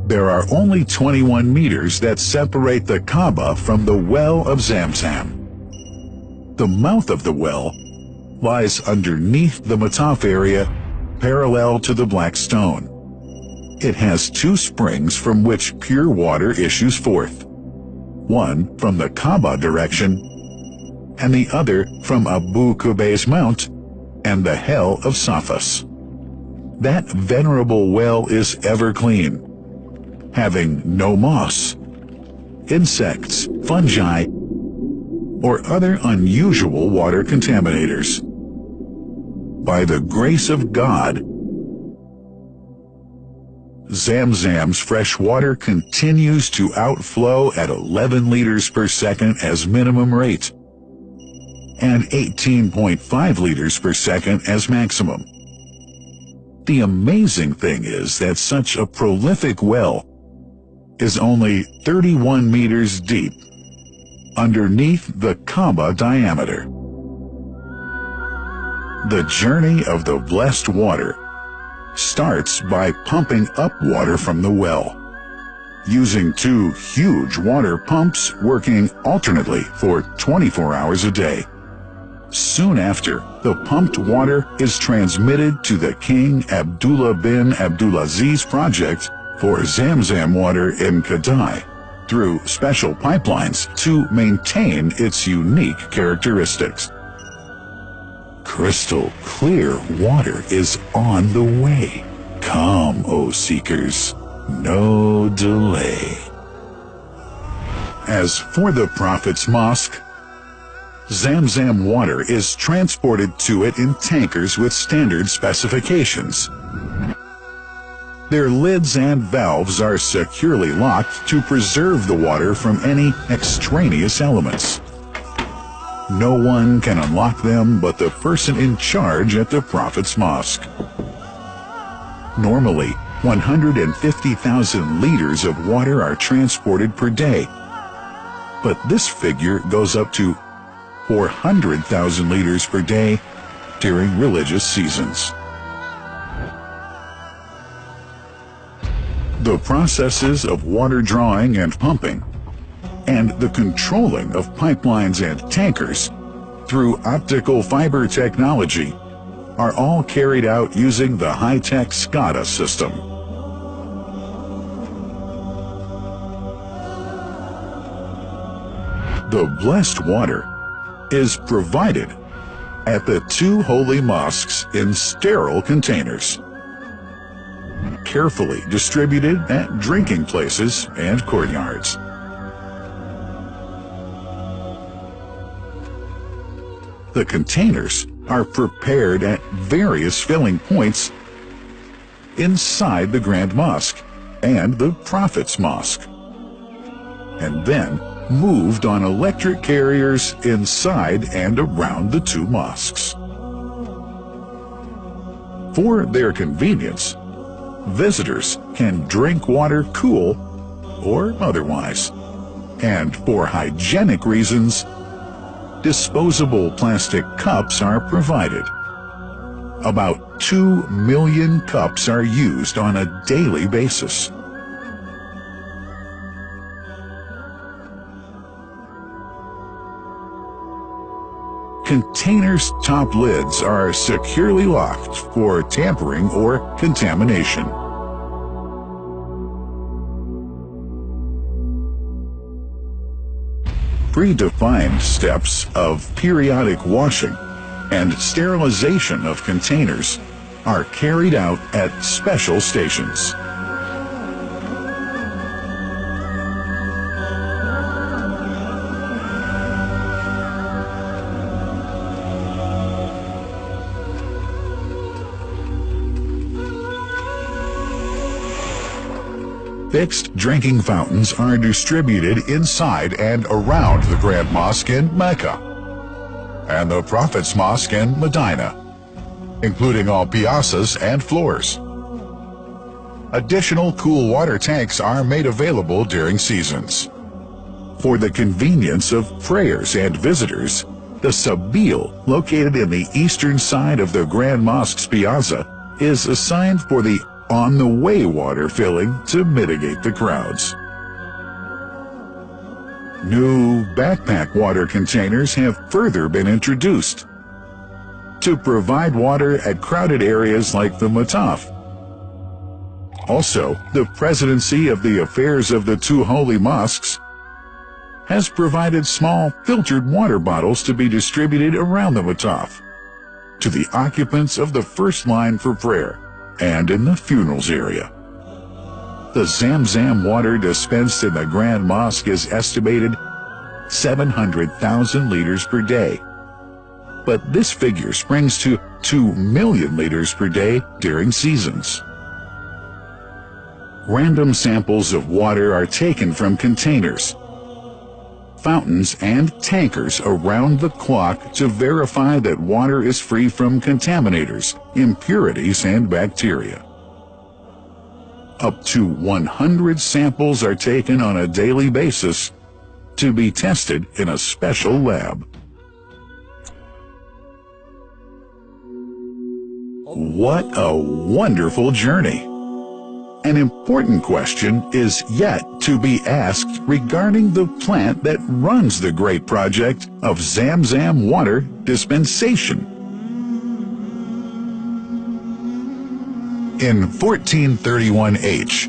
There are only 21 meters that separate the Kaaba from the well of Zamzam. The mouth of the well lies underneath the Mataf area, parallel to the Black Stone. It has two springs from which pure water issues forth, one from the Kaaba direction and the other from Abu Qubay's Mount and the Hell of Safas. That venerable well is ever clean, having no moss, insects, fungi, or other unusual water contaminators. By the grace of God, Zamzam's fresh water continues to outflow at 11 liters per second as minimum rate and 18.5 liters per second as maximum. The amazing thing is that such a prolific well is only 31 meters deep underneath the Kaaba diameter. The journey of the blessed water starts by pumping up water from the well, using two huge water pumps working alternately for 24 hours a day. Soon after, the pumped water is transmitted to the King Abdullah bin Abdulaziz project for Zamzam water in Kadai through special pipelines to maintain its unique characteristics. Crystal clear water is on the way. Come, O seekers, no delay. As for the Prophet's Mosque, Zamzam water is transported to it in tankers with standard specifications. Their lids and valves are securely locked to preserve the water from any extraneous elements. No one can unlock them but the person in charge at the Prophet's Mosque. Normally, 150,000 liters of water are transported per day, but this figure goes up to 400,000 liters per day during religious seasons. The processes of water drawing and pumping, and the controlling of pipelines and tankers through optical fiber technology are all carried out using the high-tech SCADA system. The blessed water is provided at the two holy mosques in sterile containers, carefully distributed at drinking places and courtyards. The containers are prepared at various filling points inside the Grand Mosque and the Prophet's Mosque, and then moved on electric carriers inside and around the two mosques. For their convenience, visitors can drink water cool or otherwise, and for hygienic reasons, disposable plastic cups are provided. About 2 million cups are used on a daily basis. Containers' top lids are securely locked for tampering or contamination. Predefined steps of periodic washing and sterilization of containers are carried out at special stations. Fixed drinking fountains are distributed inside and around the Grand Mosque in Mecca and the Prophet's Mosque in Medina, including all piazzas and floors. Additional cool water tanks are made available during seasons. For the convenience of prayers and visitors, the Sabil, located in the eastern side of the Grand Mosque's piazza, is assigned for the on-the-way water filling to mitigate the crowds. New backpack water containers have further been introduced to provide water at crowded areas like the Mataf. Also, the Presidency of the Affairs of the Two Holy Mosques has provided small filtered water bottles to be distributed around the Mataf to the occupants of the first line for prayer and in the funerals area. The Zamzam water dispensed in the Grand Mosque is estimated 700,000 liters per day, but this figure springs to 2 million liters per day during seasons. Random samples of water are taken from containers, fountains, and tankers around the clock to verify that water is free from contaminators, impurities, and bacteria. Up to 100 samples are taken on a daily basis to be tested in a special lab. What a wonderful journey! An important question is yet to be asked regarding the plant that runs the great project of Zamzam water dispensation. In 1431H,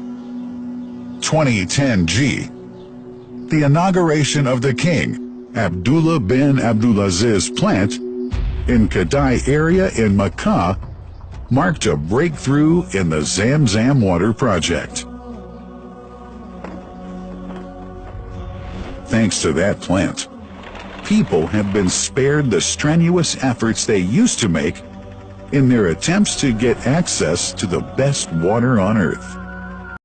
2010G, the inauguration of the king, Abdullah bin Abdulaziz plant in Kadai area in Makkah marked a breakthrough in the Zamzam water project. Thanks to that plant, people have been spared the strenuous efforts they used to make in their attempts to get access to the best water on earth.